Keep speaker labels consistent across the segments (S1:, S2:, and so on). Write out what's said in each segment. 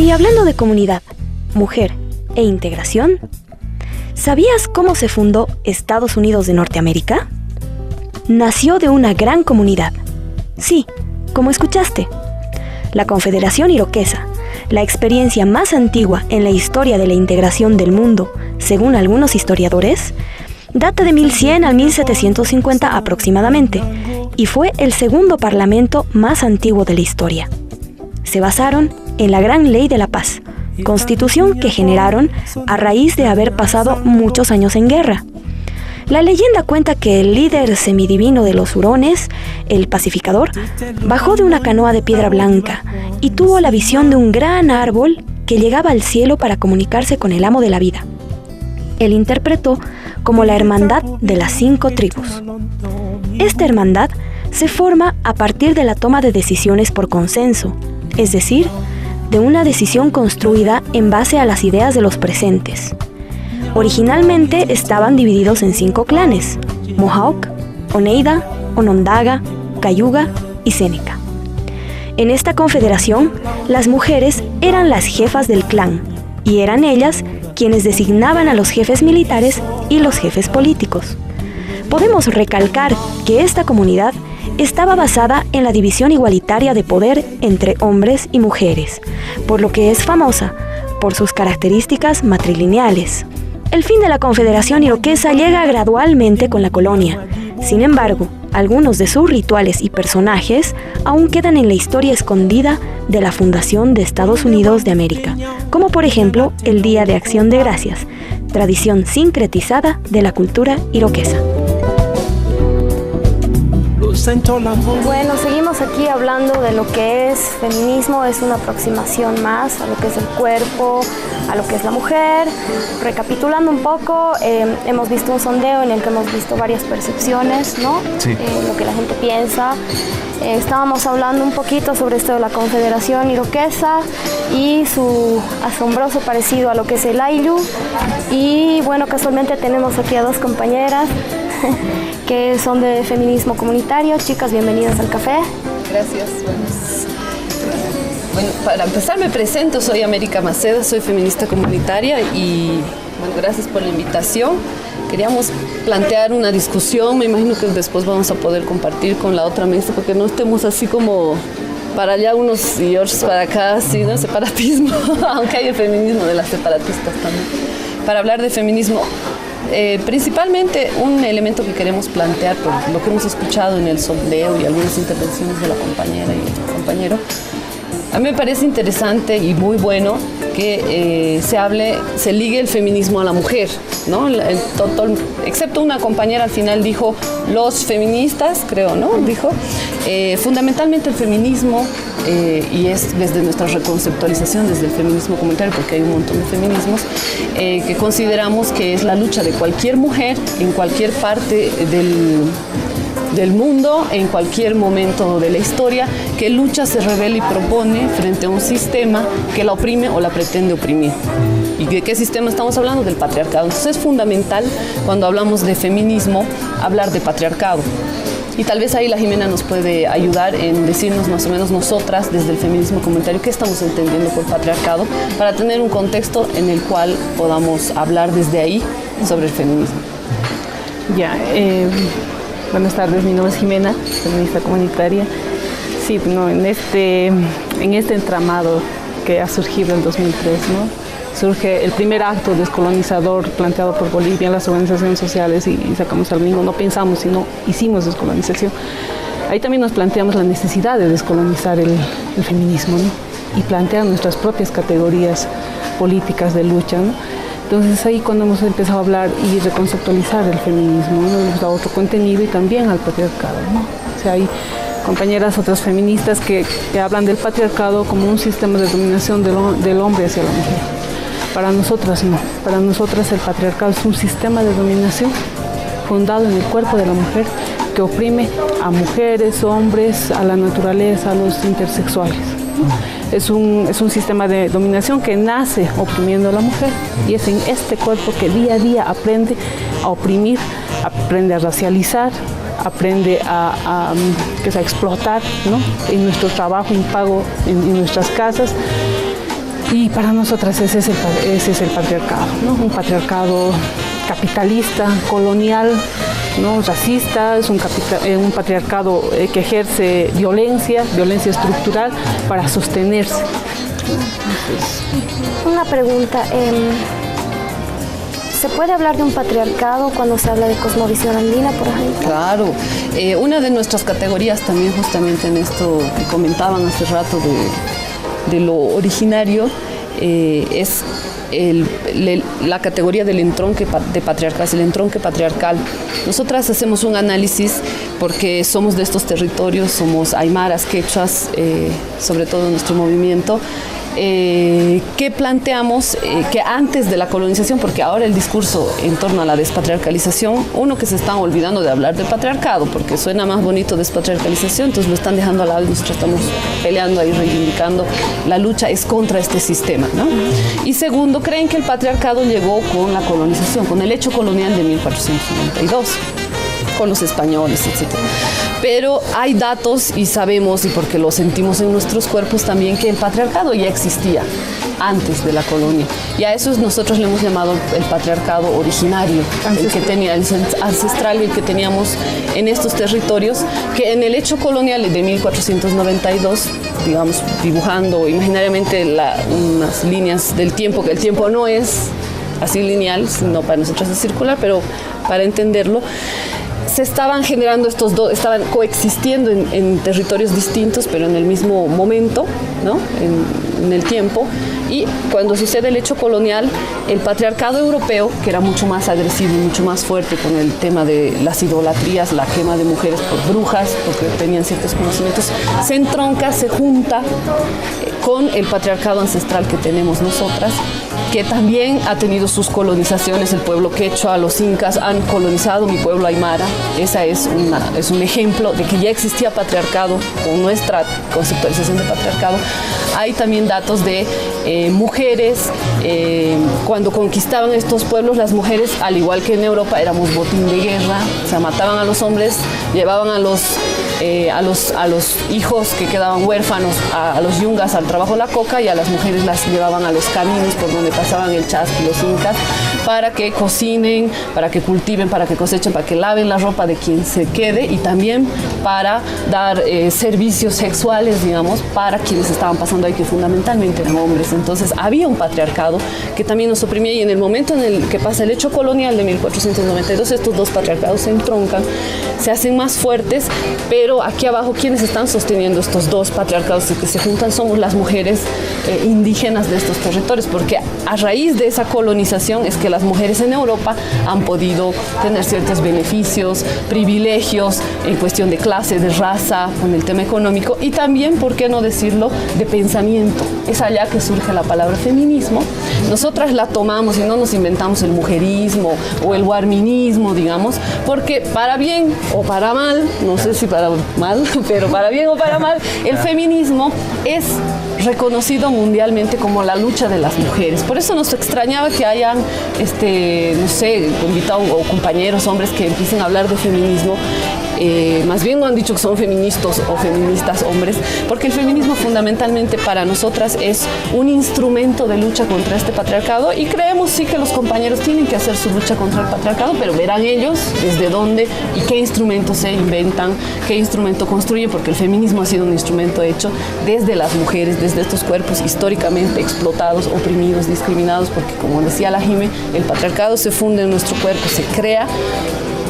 S1: Y hablando de comunidad, mujer e integración, ¿sabías cómo se fundó Estados Unidos de Norteamérica? Nació de una gran comunidad. Sí, como escuchaste. La Confederación Iroquesa, la experiencia más antigua en la historia de la integración del mundo, según algunos historiadores, data de 1100 al 1750 aproximadamente, y fue el segundo parlamento más antiguo de la historia. Se basaron en la Gran Ley de la Paz, constitución que generaron a raíz de haber pasado muchos años en guerra. La leyenda cuenta que el líder semidivino de los hurones, el pacificador, bajó de una canoa de piedra blanca y tuvo la visión de un gran árbol que llegaba al cielo para comunicarse con el amo de la vida. Él interpretó como la hermandad de las 5 tribus. Esta hermandad se forma a partir de la toma de decisiones por consenso, es decir, de una decisión construida en base a las ideas de los presentes. Originalmente estaban divididos en 5 clanes: Mohawk, Oneida, Onondaga, Cayuga y Seneca. En esta confederación, las mujeres eran las jefas del clan, y eran ellas quienes designaban a los jefes militares y los jefes políticos. Podemos recalcar que esta comunidad estaba basada en la división igualitaria de poder entre hombres y mujeres, por lo que es famosa por sus características matrilineales. El fin de la Confederación Iroquesa llega gradualmente con la colonia. Sin embargo, algunos de sus rituales y personajes aún quedan en la historia escondida de la fundación de Estados Unidos de América, como por ejemplo el Día de Acción de Gracias, tradición sincretizada de la cultura iroquesa. Bueno, seguimos aquí hablando de lo que es feminismo. Es una aproximación más a lo que es el cuerpo, a lo que es la mujer. Recapitulando un poco, hemos visto un sondeo en el que hemos visto varias percepciones, ¿no?
S2: Sí.
S1: Lo que la gente piensa. Estábamos hablando un poquito sobre esto de la Confederación Iroquesa y su asombroso parecido a lo que es el Ayllu. Y bueno, casualmente tenemos aquí a 2 compañeras que son de feminismo comunitario. Chicas, bienvenidas al café.
S3: Gracias. Bueno, para empezar me presento, soy América Maceda, soy feminista comunitaria y bueno, gracias por la invitación. Queríamos plantear una discusión, me imagino que después vamos a poder compartir con la otra mesa, porque no estemos así como para allá unos y otros para acá, así, ¿no? Separatismo, aunque hay el feminismo de las separatistas también. Para hablar de feminismo, principalmente un elemento que queremos plantear, por lo que hemos escuchado en el sondeo y algunas intervenciones de la compañera y el compañero, a mí me parece interesante y muy bueno que se ligue el feminismo a la mujer, ¿no? Excepto una compañera al final dijo los feministas, creo, ¿no? Dijo, fundamentalmente el feminismo, y es desde nuestra reconceptualización, desde el feminismo comunitario, porque hay un montón de feminismos, que consideramos que es la lucha de cualquier mujer en cualquier parte del mundo, en cualquier momento de la historia, que lucha, se revela y propone frente a un sistema que la oprime o la pretende oprimir. ¿Y de qué sistema estamos hablando? Del patriarcado. Entonces es fundamental, cuando hablamos de feminismo, hablar de patriarcado. Y tal vez ahí la Jimena nos puede ayudar en decirnos más o menos nosotras, desde el feminismo comunitario, qué estamos entendiendo por patriarcado, para tener un contexto en el cual podamos hablar desde ahí sobre el feminismo.
S4: Buenas tardes, mi nombre es Jimena, feminista comunitaria. Sí, no, en este entramado que ha surgido en 2003, ¿no? Surge el primer acto descolonizador planteado por Bolivia en las organizaciones sociales y sacamos al domingo, no pensamos, sino hicimos descolonización. Ahí también nos planteamos la necesidad de descolonizar el feminismo, ¿no? Y plantear nuestras propias categorías políticas de lucha, ¿no? Entonces ahí cuando hemos empezado a hablar y reconceptualizar el feminismo, ¿no? Hemos dado otro contenido y también al patriarcado, ¿no? O sea, hay compañeras, otras feministas que hablan del patriarcado como un sistema de dominación del hombre hacia la mujer. Para nosotras no, para nosotras el patriarcado es un sistema de dominación fundado en el cuerpo de la mujer que oprime a mujeres, hombres, a la naturaleza, a los intersexuales. Es un sistema de dominación que nace oprimiendo a la mujer y es en este cuerpo que día a día aprende a oprimir, aprende a racializar, aprende a explotar, ¿no? En nuestro trabajo impago en nuestras casas. Y para nosotras ese es el patriarcado, ¿no? Un patriarcado capitalista, colonial, ¿no? Racista, es un patriarcado que ejerce violencia estructural para sostenerse.
S1: Una pregunta, ¿se puede hablar de un patriarcado cuando se habla de cosmovisión andina, por ejemplo?
S3: Claro, una de nuestras categorías también justamente en esto que comentaban hace rato de lo originario es la categoría del entronque de patriarcal, el entronque patriarcal. Nosotras hacemos un análisis porque somos de estos territorios, somos aymaras, quechuas, sobre todo nuestro movimiento, que planteamos que antes de la colonización, porque ahora el discurso en torno a la despatriarcalización, uno que se están olvidando de hablar del patriarcado, porque suena más bonito despatriarcalización, entonces lo están dejando al lado y nosotros estamos peleando ahí, reivindicando, la lucha es contra este sistema, ¿no? Y segundo, creen que el patriarcado llegó con la colonización, con el hecho colonial de 1492. Con los españoles, etc. Pero hay datos y sabemos, y porque lo sentimos en nuestros cuerpos también, que el patriarcado ya existía antes de la colonia. Y a eso nosotros le hemos llamado el patriarcado originario, el que tenía, el ancestral, el que teníamos en estos territorios, que en el hecho colonial de 1492, digamos, dibujando imaginariamente unas líneas del tiempo, que el tiempo no es así lineal, sino para nosotros es circular, pero para entenderlo, se estaban generando estos dos, estaban coexistiendo en territorios distintos, pero en el mismo momento, ¿no? En el tiempo. Y cuando sucede el hecho colonial, el patriarcado europeo, que era mucho más agresivo y mucho más fuerte con el tema de las idolatrías, la quema de mujeres por brujas, porque tenían ciertos conocimientos, se entronca, se junta con el patriarcado ancestral que tenemos nosotras, que también ha tenido sus colonizaciones. El pueblo quechua, los incas han colonizado mi pueblo aymara. Esa es un ejemplo de que ya existía patriarcado con nuestra conceptualización de patriarcado. Hay también datos de mujeres, cuando conquistaban estos pueblos, las mujeres, al igual que en Europa, éramos botín de guerra, o sea, mataban a los hombres, llevaban a los hijos que quedaban huérfanos, a los yungas al trabajo de la coca, y a las mujeres las llevaban a los caminos por donde pasaban el chasqui, los incas, para que cocinen, para que cultiven, para que cosechen, para que laven la ropa de quien se quede, y también para dar servicios sexuales, digamos, para quienes estaban pasando ahí, que fundamentalmente eran hombres. Entonces había un patriarcado que también nos oprimía, y en el momento en el que pasa el hecho colonial de 1492, estos dos patriarcados se entroncan, se hacen más fuertes, pero aquí abajo, quienes están sosteniendo estos dos patriarcados que se juntan somos las mujeres indígenas de estos territorios, porque a raíz de esa colonización es que las mujeres en Europa han podido tener ciertos beneficios, privilegios en cuestión de clase, de raza, con el tema económico, y también, ¿por qué no decirlo?, de pensamiento. Es allá que surge la palabra feminismo. Nosotras la tomamos y no nos inventamos el mujerismo o el guarminismo, digamos, porque para bien o para mal, no sé si para mal, pero para bien o para mal, el feminismo es reconocido mundialmente como la lucha de las mujeres. Por eso nos extrañaba que hayan, no sé, invitados o compañeros, hombres que empiecen a hablar de feminismo. Más bien no han dicho que son feministas o feministas hombres, porque el feminismo fundamentalmente para nosotras es un instrumento de lucha contra este patriarcado, y creemos sí que los compañeros tienen que hacer su lucha contra el patriarcado, pero verán ellos desde dónde y qué instrumentos se inventan, qué instrumento construyen, porque el feminismo ha sido un instrumento hecho desde las mujeres, desde estos cuerpos históricamente explotados, oprimidos, discriminados, porque como decía la Jime, el patriarcado se funde en nuestro cuerpo, se crea.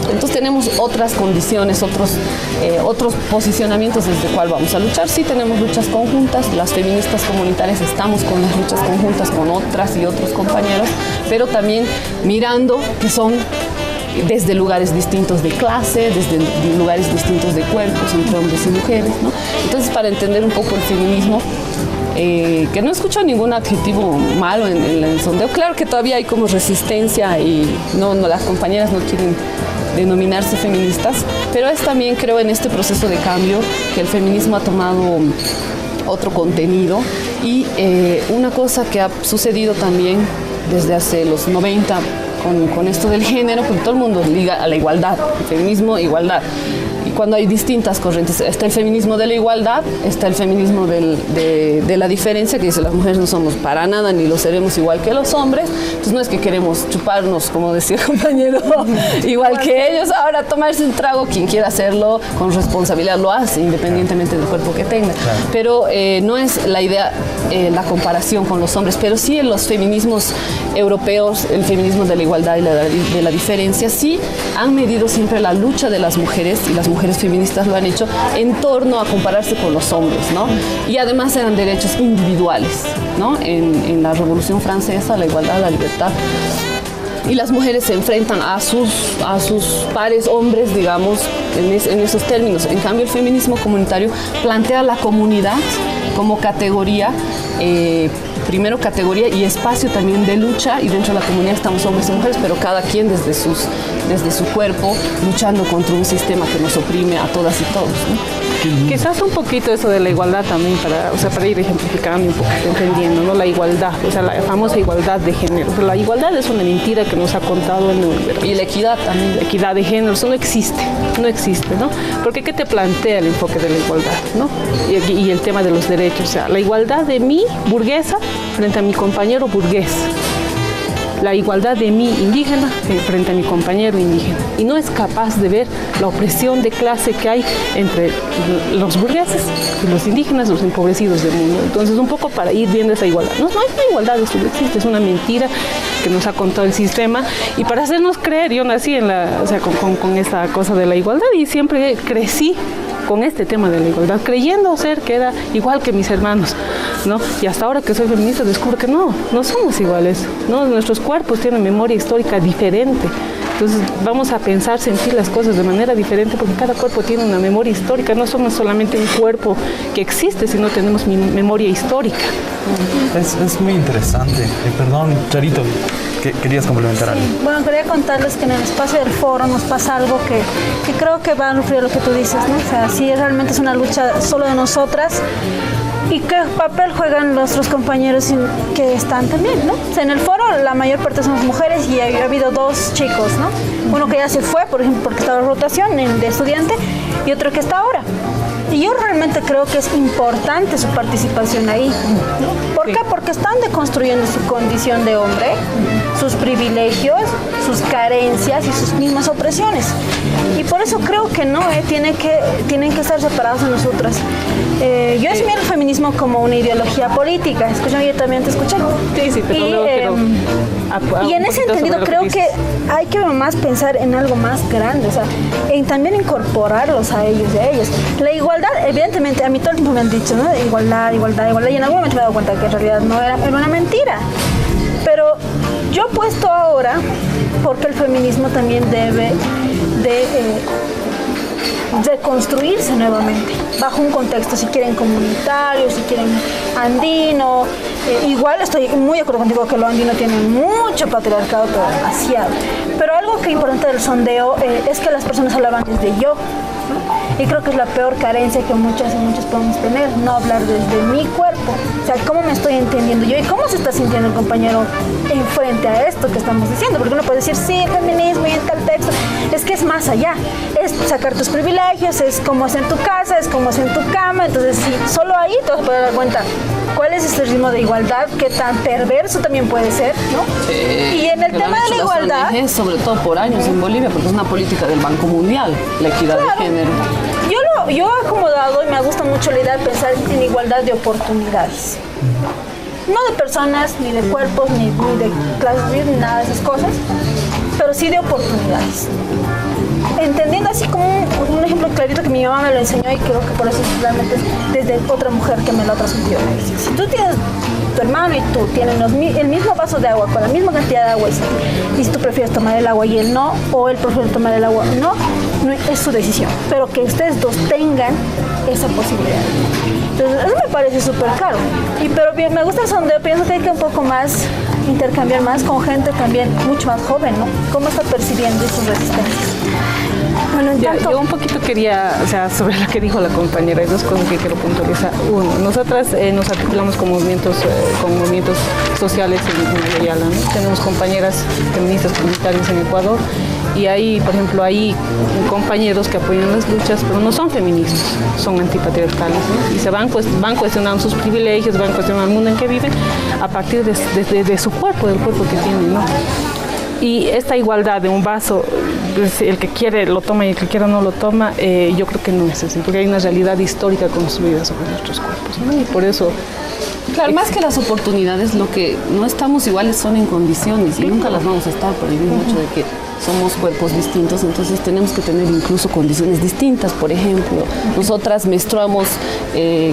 S3: Entonces tenemos otras condiciones, otros posicionamientos desde el cual vamos a luchar. Sí tenemos luchas conjuntas, las feministas comunitarias estamos con las luchas conjuntas con otras y otros compañeros, pero también mirando que son desde lugares distintos de clase, desde lugares distintos de cuerpos, entre hombres y mujeres, ¿no? Entonces, para entender un poco el feminismo, que no escucho ningún adjetivo malo en el sondeo. Claro que todavía hay como resistencia y las compañeras no quieren denominarse feministas, pero es también, creo, en este proceso de cambio que el feminismo ha tomado otro contenido, y una cosa que ha sucedido también desde hace los 90 con esto del género, porque todo el mundo liga a la igualdad, el feminismo, igualdad. cuando hay distintas corrientes. Está el feminismo de la igualdad, está el feminismo de la diferencia, que dice las mujeres no somos para nada ni lo seremos igual que los hombres. Entonces no es que queremos chuparnos, como decía el compañero, igual que ellos. Ahora tomarse un trago, quien quiera hacerlo con responsabilidad lo hace, independientemente del cuerpo que tenga. Pero no es la idea la comparación con los hombres, pero sí en los feminismos europeos, el feminismo de la igualdad y de la diferencia, sí han medido siempre la lucha de las mujeres, y las mujeres feministas lo han hecho en torno a compararse con los hombres, ¿no? Y además eran derechos individuales, ¿no? En la Revolución Francesa, la igualdad, la libertad. Y las mujeres se enfrentan a sus pares hombres, digamos, en esos términos. En cambio, el feminismo comunitario plantea la comunidad como categoría, primero categoría y espacio también de lucha, y dentro de la comunidad estamos hombres y mujeres, pero cada quien desde su cuerpo, luchando contra un sistema que nos oprime a todas y todos, ¿no?
S4: Quizás un poquito eso de la igualdad también, para ir ejemplificando un poquito, entendiendo, ¿no? La igualdad, o sea, la famosa igualdad de género. Pero la igualdad es una mentira que nos ha contado el neoliberalismo.
S3: Y la equidad también.
S4: La equidad de género, eso no existe, ¿no? Porque ¿qué te plantea el enfoque de la igualdad, ¿no? Y el tema de los derechos, o sea, la igualdad de mí, burguesa, frente a mi compañero burgués. La igualdad de mí, indígena, frente a mi compañero indígena. Y no es capaz de ver la opresión de clase que hay entre los burgueses y los indígenas, los empobrecidos del mundo. Entonces, un poco para ir viendo esa igualdad. No hay una igualdad, eso no existe, es una mentira que nos ha contado el sistema. Y para hacernos creer, yo nací con esta cosa de la igualdad y siempre crecí con este tema de la igualdad, creyendo ser que era igual que mis hermanos, ¿no? Y hasta ahora que soy feminista descubro que no somos iguales, ¿no? Nuestros cuerpos tienen memoria histórica diferente. Entonces vamos a pensar, sentir las cosas de manera diferente, porque cada cuerpo tiene una memoria histórica. No somos solamente un cuerpo que existe, sino tenemos memoria histórica.
S2: Es muy interesante. Perdón, Charito, ¿querías complementar algo?
S5: Bueno, quería contarles que en el espacio del foro nos pasa algo que creo que va a referir a lo que tú dices, ¿no? O sea, sí, realmente es una lucha solo de nosotras. ¿Y qué papel juegan nuestros compañeros que están también, ¿no? O sea, en el foro la mayor parte somos mujeres y ha habido 2 chicos, ¿no? Uno que ya se fue, por ejemplo, porque estaba en rotación de estudiante, y otro que está ahora. Y yo realmente creo que es importante su participación ahí, ¿no? ¿Por qué? Porque están deconstruyendo su condición de hombre, sus privilegios, sus carencias y sus mismas opresiones. Y por eso creo que no, tienen que estar separados de nosotras. Yo asumí el feminismo como una ideología política. Escúchame, yo también te escuché.
S4: Sí, pero
S5: y en ese entendido creo que hay que más pensar en algo más grande, o sea, en también incorporarlos a ellos y a ellas. La igualdad, evidentemente, a mí todo el tiempo me han dicho, ¿no? Igualdad, y en algún momento me he dado cuenta que en realidad no era una mentira. Pero yo apuesto ahora porque el feminismo también debe de construirse nuevamente, bajo un contexto, si quieren comunitario, si quieren andino. Igual estoy muy de acuerdo contigo que lo andino tiene mucho patriarcado, pero demasiado. Pero algo que es importante del sondeo es que las personas hablaban desde yo, ¿no? Y creo que es la peor carencia que muchas y muchos podemos tener, no hablar desde mi cuerpo. O sea, cómo me estoy entendiendo yo y cómo se está sintiendo el compañero en frente a esto que estamos diciendo. Porque uno puede decir, sí, feminismo y en tal texto. Es que es más allá. Es sacar tus privilegios, es cómo es en tu casa, es cómo es en tu cama. Entonces, sí, solo ahí te vas a poder dar cuenta cuál es este ritmo de igualdad, qué tan perverso también puede ser, ¿no? Y en el tema de la igualdad...
S3: ONG, sobre todo por años en Bolivia, porque es una política del Banco Mundial, la equidad de género.
S5: Yo he acomodado y me gusta mucho la idea de pensar en igualdad de oportunidades. No de personas, ni de cuerpos, ni de clases, ni nada de esas cosas, pero sí de oportunidades. Entendiendo así como un ejemplo clarito que mi mamá me lo enseñó, y creo que por eso realmente es desde otra mujer que me lo ha transmitido. Si tú tienes tu hermano y tú tienen el mismo vaso de agua con la misma cantidad de agua, y si tú prefieres tomar el agua y él no, o él prefiere tomar el agua no es su decisión, pero que ustedes dos tengan esa posibilidad. Entonces eso me parece súper claro. Pero bien, me gusta el sondeo, pienso que hay que un poco más intercambiar más con gente también mucho más joven, ¿no? ¿Cómo está percibiendo sus resistencias?
S1: Bueno, en
S4: Ya,
S1: tanto...
S4: yo un poquito quería, o sea, sobre lo que dijo la compañera, hay dos cosas que quiero puntualizar. Uno, nosotras nos articulamos con movimientos sociales en Ayala, ¿no? Tenemos compañeras feministas comunitarias en Ecuador y hay, por ejemplo, hay compañeros que apoyan las luchas, pero no son feminismos, son antipatriarcales, ¿no? Y se van cuestionando sus privilegios, van cuestionando el mundo en que viven a partir de su cuerpo, del cuerpo que tienen, ¿no? Y esta igualdad de un vaso, pues, el que quiere lo toma y el que quiere no lo toma, yo creo que no es así, porque hay una realidad histórica construida sobre nuestros cuerpos, ¿no? Y por eso...
S3: Claro, más que las oportunidades, lo que no estamos iguales son en condiciones y nunca las vamos a estar por el mismo hecho de que somos cuerpos distintos, entonces tenemos que tener incluso condiciones distintas. Por ejemplo, nosotras menstruamos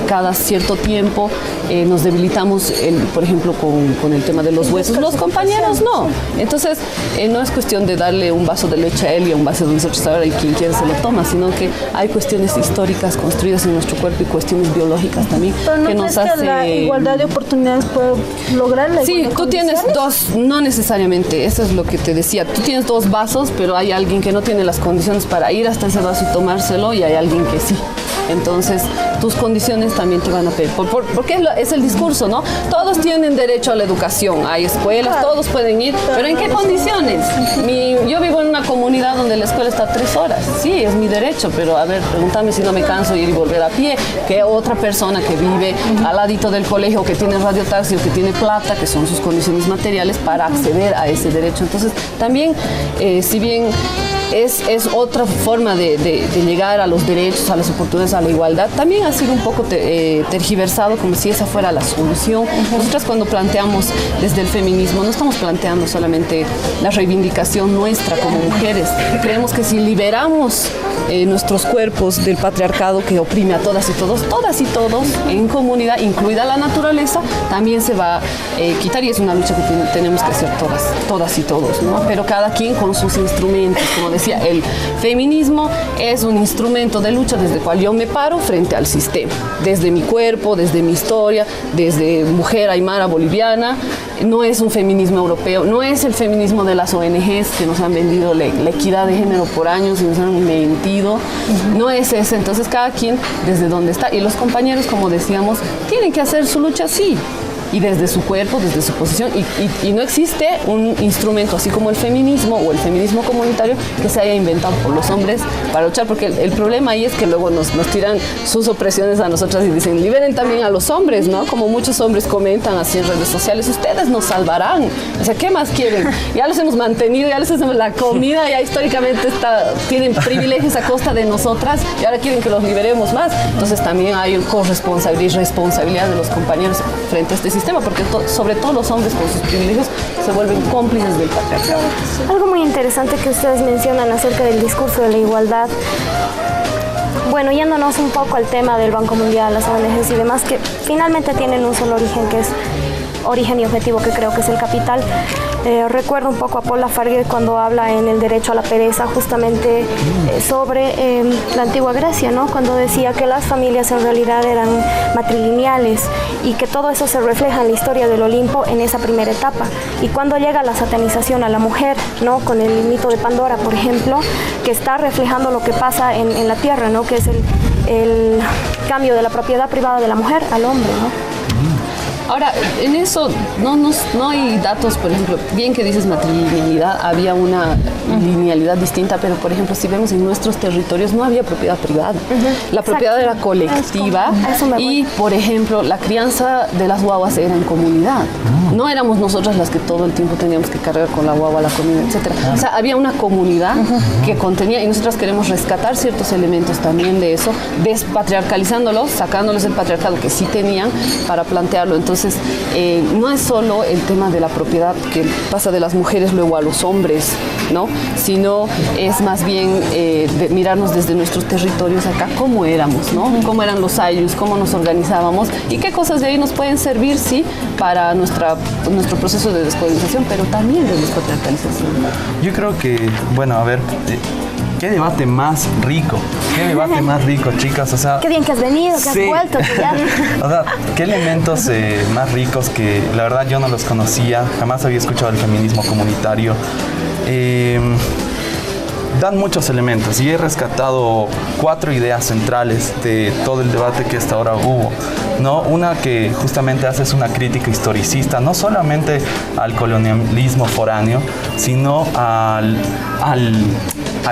S3: cada cierto tiempo, nos debilitamos, por ejemplo, con el tema de los huesos. Los compañeros no. Entonces, no es cuestión de darle un vaso de leche a él y un vaso de nosotros ahora y quien quiera se lo toma, sino que hay cuestiones históricas construidas en nuestro cuerpo y cuestiones biológicas también.
S5: Pero ¿no
S3: que
S5: crees
S3: nos
S5: que la igualdad de oportunidades puede lograr la
S3: Sí,
S5: igualdad de
S3: tú tienes
S5: condiciones?
S3: dos, no necesariamente, eso es lo que te decía, tú tienes dos vasos, pero hay alguien que no tiene las condiciones para ir hasta ese vaso y tomárselo y hay alguien que sí. Entonces, tus condiciones también te van a pedir. Porque es el discurso, ¿no? Todos tienen derecho a la educación, hay escuelas, todos pueden ir, pero ¿en qué condiciones? Yo vivo en una comunidad donde la escuela está 3 horas. Sí, es mi derecho, pero a ver, pregúntame si no me canso ir y volver a pie, que otra persona que vive al ladito del colegio, que tiene radiotaxi o que tiene plata, que son sus condiciones materiales para acceder a ese derecho. Entonces, también, si bien es otra forma de llegar a los derechos, a las oportunidades, a la igualdad, también ha sido un poco tergiversado como si esa fuera la solución. Nosotras cuando planteamos desde el feminismo no estamos planteando solamente la reivindicación nuestra como mujeres, creemos que si liberamos nuestros cuerpos del patriarcado que oprime a todas y todos en comunidad, incluida la naturaleza, también se va a quitar, y es una lucha que tenemos que hacer todas y todos, ¿no? Pero cada quien con sus instrumentos. Como decía, el feminismo es un instrumento de lucha desde el cual yo me paro frente al sistema, desde mi cuerpo, desde mi historia, desde mujer aymara boliviana. No es un feminismo europeo, no es el feminismo de las ONGs que nos han vendido la equidad de género por años y nos han mentido, no es ese. Entonces cada quien desde donde está, y los compañeros, como decíamos, tienen que hacer su lucha, sí, y desde su cuerpo, desde su posición, y no existe un instrumento así como el feminismo o el feminismo comunitario que se haya inventado por los hombres para luchar, porque el problema ahí es que luego nos tiran sus opresiones a nosotras y dicen, liberen también a los hombres, ¿no? Como muchos hombres comentan así en redes sociales, ustedes nos salvarán, o sea, ¿qué más quieren? Ya los hemos mantenido, ya les hacemos la comida, ya históricamente tienen privilegios a costa de nosotras y ahora quieren que los liberemos más. Entonces también hay corresponsabilidad y responsabilidad de los compañeros frente a este sistema, porque sobre todo los hombres con sus privilegios se vuelven cómplices del patriarcado.
S1: Algo muy interesante que ustedes mencionan acerca del discurso de la igualdad. Bueno, yéndonos un poco al tema del Banco Mundial, las ONGs y demás, que finalmente tienen un solo origen, que es origen y objetivo, que creo que es el capital. Recuerdo un poco a Paul Lafargue cuando habla en El derecho a la pereza, justamente sobre la antigua Grecia, ¿no? Cuando decía que las familias en realidad eran matrilineales y que todo eso se refleja en la historia del Olimpo en esa primera etapa. Y cuando llega la satanización a la mujer, ¿no? Con el mito de Pandora, por ejemplo, que está reflejando lo que pasa en la tierra, ¿no? Que es el cambio de la propiedad privada de la mujer al hombre, ¿no?
S3: Ahora, en eso no hay datos, por ejemplo, bien que dices matrilinealidad, había una linealidad distinta, pero por ejemplo, si vemos en nuestros territorios no había propiedad privada. La propiedad era colectiva y, por ejemplo, la crianza de las guaguas era en comunidad. No éramos nosotras las que todo el tiempo teníamos que cargar con la guagua, la comida, etcétera. O sea, había una comunidad que contenía, y nosotras queremos rescatar ciertos elementos también de eso, despatriarcalizándolos, sacándoles el patriarcado que sí tenían para plantearlo. Entonces, no es solo el tema de la propiedad que pasa de las mujeres luego a los hombres, ¿no? Sino es más bien de mirarnos desde nuestros territorios acá, cómo éramos, ¿no? Cómo eran los ayllus, cómo nos organizábamos y qué cosas de ahí nos pueden servir, sí, para nuestro proceso de descolonización, pero también de despatriarcalización.
S2: Yo creo que, bueno, a ver, qué debate más rico, chicas, o sea...
S1: Qué bien que has venido, que has vuelto, que ya...
S2: O sea, qué elementos más ricos que la verdad yo no los conocía, jamás había escuchado el feminismo comunitario. dan muchos elementos y he rescatado 4 ideas centrales de todo el debate que hasta ahora hubo, ¿no? Una que justamente hace es una crítica historicista, no solamente al colonialismo foráneo, sino al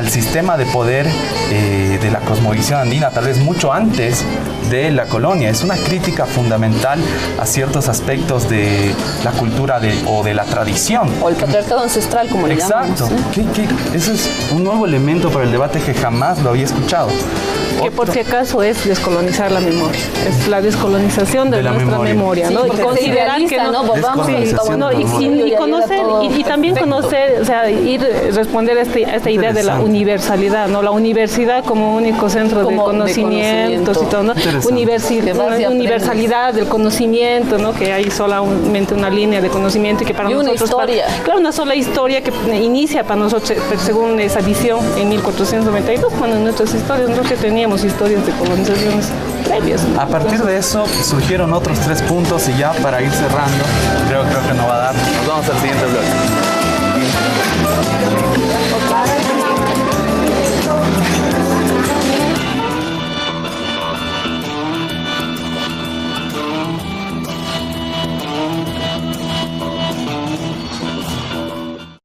S2: sistema de poder de la cosmovisión andina, tal vez mucho antes de la colonia. Es una crítica fundamental a ciertos aspectos de la cultura o de la tradición.
S3: O el patriarcado ancestral, como le llamamos.
S2: Exacto. Eso es un nuevo elemento para el debate que jamás lo había escuchado.
S4: Que por si acaso es descolonizar la memoria, es la descolonización de nuestra memoria, ¿no?
S3: Sí,
S4: y considerar que no,
S3: volvamos
S4: y conocer y también conocer, o sea, responder a esta idea de la universalidad, ¿no? La universidad como único centro de conocimientos y todo, ¿no? Universalidad del conocimiento, ¿no? Que hay solamente una línea de conocimiento y que para nosotros
S3: historia.
S4: Claro, una sola historia que inicia para nosotros según esa visión en 1492, cuando en nuestras historias nosotros teníamos historias de colonizaciones previas.
S2: A partir de eso surgieron otros 3 puntos y ya para ir cerrando, creo que no va a dar. Nos vamos al siguiente bloque.